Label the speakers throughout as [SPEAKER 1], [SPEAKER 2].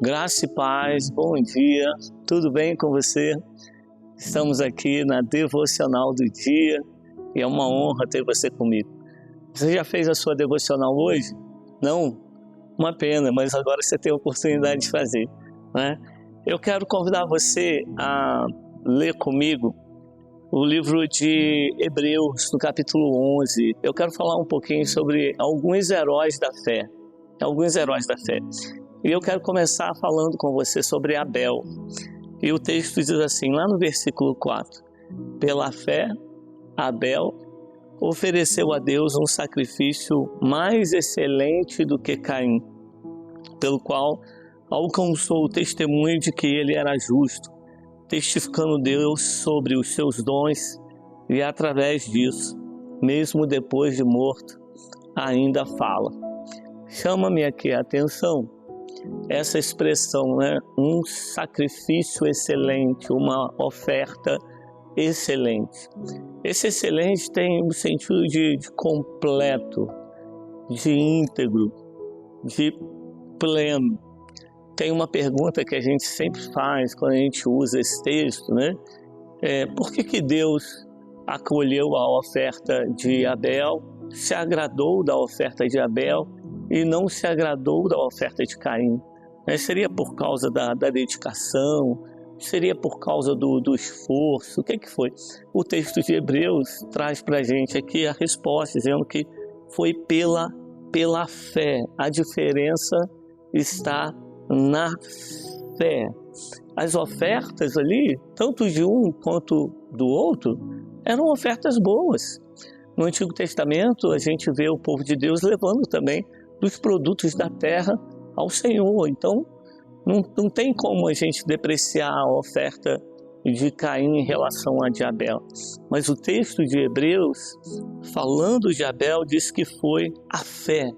[SPEAKER 1] Graça e paz, bom dia, tudo bem com você? Estamos aqui na Devocional do Dia e é uma honra ter você comigo. Você já fez a sua devocional hoje? Não? Uma pena, mas agora você tem a oportunidade de fazer, né? Eu quero convidar você a ler comigo o livro de Hebreus, no capítulo 11. Eu quero falar um pouquinho sobre alguns heróis da fé. E eu quero começar falando com você sobre Abel. E o texto diz assim, lá no versículo 4. Pela fé, Abel ofereceu a Deus um sacrifício mais excelente do que Caim, pelo qual alcançou o testemunho de que ele era justo, testificando Deus sobre os seus dons, e através disso, mesmo depois de morto, ainda fala. Chama-me aqui a atenção essa expressão, né? Um sacrifício excelente, uma oferta excelente. Esse excelente tem o sentido de completo, de íntegro, de pleno. Tem uma pergunta que a gente sempre faz quando a gente usa esse texto, né? Por que Deus acolheu a oferta de Abel, se agradou da oferta de Abel e não se agradou da oferta de Caim? Seria por causa da dedicação? Seria por causa do esforço? O que foi? O texto de Hebreus traz para a gente aqui a resposta, dizendo que foi pela fé. A diferença está na fé. As ofertas ali, tanto de um quanto do outro, eram ofertas boas. No Antigo Testamento, a gente vê o povo de Deus levando também dos produtos da terra ao Senhor. Então, não tem como a gente depreciar a oferta de Caim em relação a de Abel. Mas o texto de Hebreus, falando de Abel, diz que foi a fé.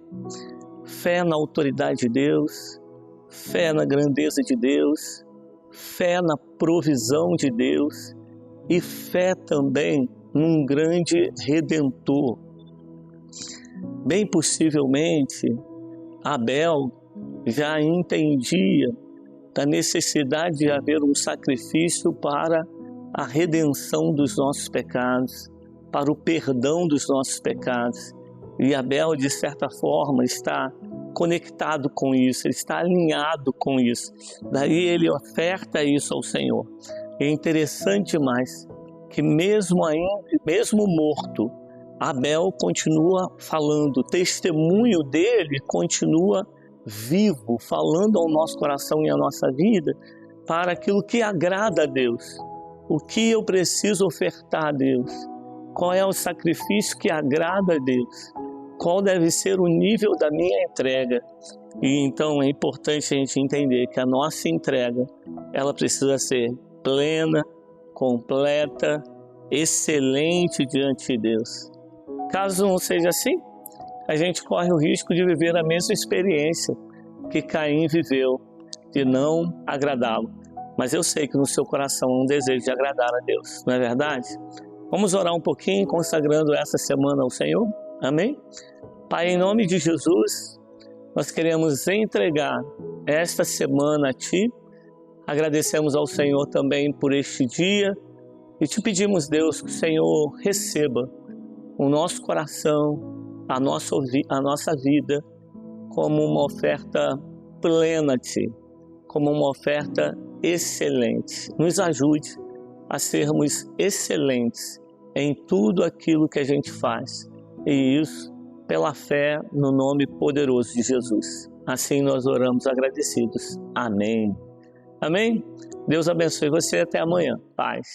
[SPEAKER 1] Fé na autoridade de Deus, fé na grandeza de Deus, fé na provisão de Deus e fé também num grande Redentor. Bem possivelmente, Abel já entendia da necessidade de haver um sacrifício para a redenção dos nossos pecados, para o perdão dos nossos pecados. E Abel, de certa forma, está conectado com isso, ele está alinhado com isso. Daí ele oferta isso ao Senhor. É interessante demais que mesmo morto, Abel continua falando, o testemunho dele continua vivo, falando ao nosso coração e à nossa vida para aquilo que agrada a Deus. O que eu preciso ofertar a Deus? Qual é o sacrifício que agrada a Deus? Qual deve ser o nível da minha entrega? E então é importante a gente entender que a nossa entrega, ela precisa ser plena, completa, excelente diante de Deus. Caso não seja assim, a gente corre o risco de viver a mesma experiência que Caim viveu, de não agradá-lo. Mas eu sei que no seu coração é um desejo de agradar a Deus, não é verdade? Vamos orar um pouquinho, consagrando essa semana ao Senhor? Amém? Pai, em nome de Jesus, nós queremos entregar esta semana a Ti. Agradecemos ao Senhor também por este dia e te pedimos, Deus, que o Senhor receba o nosso coração, a nossa vida como uma oferta plena a Ti, como uma oferta excelente. Nos ajude a sermos excelentes em tudo aquilo que a gente faz. E isso pela fé no nome poderoso de Jesus. Assim nós oramos agradecidos. Amém. Amém? Deus abençoe você. Até amanhã. Paz.